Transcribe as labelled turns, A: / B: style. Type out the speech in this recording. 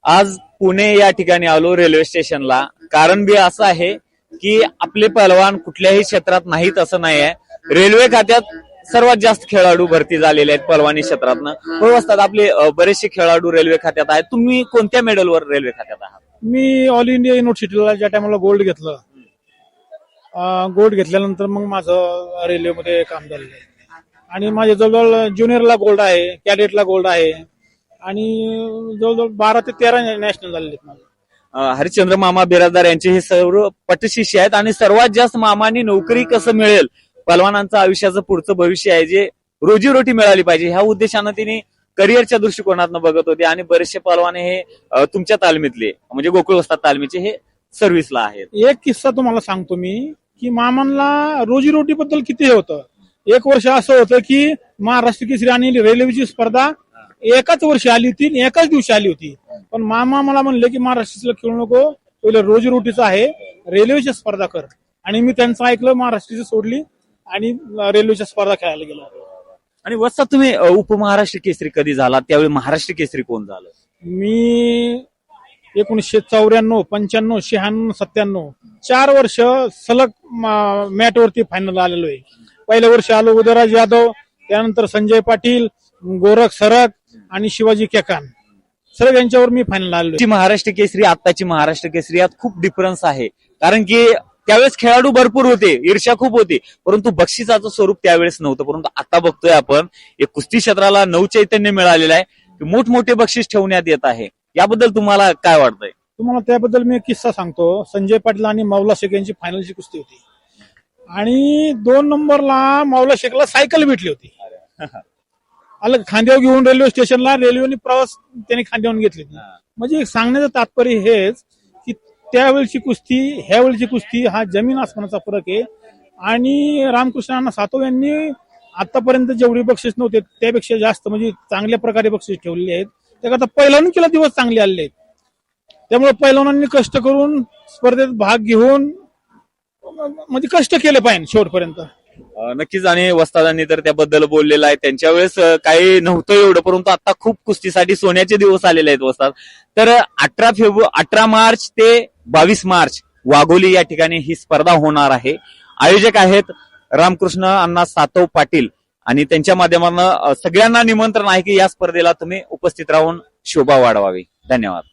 A: आज पुणे या ठिकाणी आलो रेल्वे स्टेशनला. कारण बी असं आहे की आपले पहलवान कुठल्याही क्षेत्रात नाहीत असं नाही आहे. रेल्वे खात्यात सर्वात जास्त खेळाडू भरती झालेले आहेत पहलवानी क्षेत्रातनं. हो असतात आपले बरेचसे खेळाडू रेल्वे खात्यात आहेत. तुम्ही कोणत्या मेडलवर रेल्वे खात्यात आहात?
B: मी ऑल इंडिया युनिव्हर्सिटीला ज्या टायमाला गोल्ड घेतलं, गोल्ड घेतल्यानंतर मग माझं रेल्वेमध्ये काम झालेलं आहे. आणि माझे जवळजवळ ज्युनियरला गोल्ड आहे, कॅडेटला गोल्ड आहे आणि जवळजवळ 12 ते 13 नॅशनल झालेले आहेत माझे.
A: हरिश्चंद्र मामा बिराजदार यांचे हे सर्व पटशिष्य आहेत. आणि सर्वात जास्त मामांनी नोकरी कसं मिळेल, पहलवानांचं आयुष्याचं पुढचं भविष्य आहे जे रोजीरोटी मिळाली पाहिजे ह्या उद्देशानं तिने करिअरच्या दृष्टिकोनातून बघत होते. आणि बरेचसे पहलवान हे तुमच्या तालमीतले म्हणजे गोकुळ वस्ताद तालमीचे हे सर्व्हिसला आहेत.
B: एक किस्सा तुम्हाला सांगतो मी की मामांना रोजीरोटी बद्दल किती हे होतं. एक वर्ष असं होतं की महाराष्ट्र केसरी आणि रेल्वेची स्पर्धा एकाच वर्षी आली होती आणि एकाच दिवशी आली होती. पण मामा मला म्हणले की महाराष्ट्राला खेळू नको, पहिले रोजीरोटीचं आहे, रेल्वेची स्पर्धा कर. आणि मी त्यांचं ऐकलं, महाराष्ट्राची सोडली आणि रेल्वेच्या स्पर्धा खेळायला गेलो.
A: आणि वस्ताद तुम्ही उपमहाराष्ट्र केसरी कधी झाला? त्यावेळी महाराष्ट्र केसरी कोण झालं?
B: मी 1994, 95, 96, 97 4 वर्ष सलग मॅटवरती फायनल आलेलो आहे. पहिल्या वर्षी आलो उदयराज यादव, त्यानंतर संजय पाटील, गोरख सरक आणि शिवाजी केकान सर यांच्यावर मी फायनल आलो.
A: महाराष्ट्र केसरी आताची महाराष्ट्र केसरी यात खूप डिफरन्स आहे. कारण की त्यावेळेस खेळाडू भरपूर होते, ईर्ष्या खूप होती, परंतु बक्षिसाचं स्वरूप त्यावेळेस नव्हतं. परंतु आता बघतोय आपण एक कुस्ती क्षेत्राला नवचैतन्य मिळालेलं आहे, मोठमोठे बक्षीस ठेवण्यात येत आहे. याबद्दल तुम्हाला काय वाटतंय?
B: तुम्हाला त्याबद्दल मी एक किस्सा सांगतो. संजय पाटील आणि मौला शेख यांची फायनलची कुस्ती होती आणि 2 नंबरला मौला शेखला सायकल भेटली होती. अलग खांद्यावर घेऊन रेल्वे स्टेशनला, रेल्वेने प्रवास त्यांनी खांद्यावर घेतली. म्हणजे सांगण्याचं तात्पर्य हेच की त्यावेळची कुस्ती ह्या वेळची कुस्ती हा जमीन आसमानाचा फरक आहे. आणि रामकृष्ण अण्णा सातव यांनी आतापर्यंत जेवढे बक्षीस नव्हते त्यापेक्षा जास्त म्हणजे चांगल्या प्रकारे बक्षीस ठेवलेले आहेत. त्याकरता पैलवानकीला दिवस चांगले आले आहेत. त्यामुळे पैलवानांनी कष्ट करून स्पर्धेत भाग घेऊन म्हणजे कष्ट केले पाहिजे शेवटपर्यंत.
A: नक्कीच. आणि वस्तादांनी तर त्याबद्दल बोललेलं आहे. त्यांच्या वेळेस काही नव्हतं एवढं, परंतु आता खूप कुस्तीसाठी सोन्याचे दिवस आलेले आहेत वस्ताद. तर 18 मार्च ते 22 मार्च वाघोली या ठिकाणी ही स्पर्धा होणार आहे. आयोजक आहेत रामकृष्ण अण्णा सातव पाटील आणि त्यांच्या माध्यमातून सगळ्यांना निमंत्रण आहे की या स्पर्धेला तुम्ही उपस्थित राहून शोभा वाढवावी. धन्यवाद.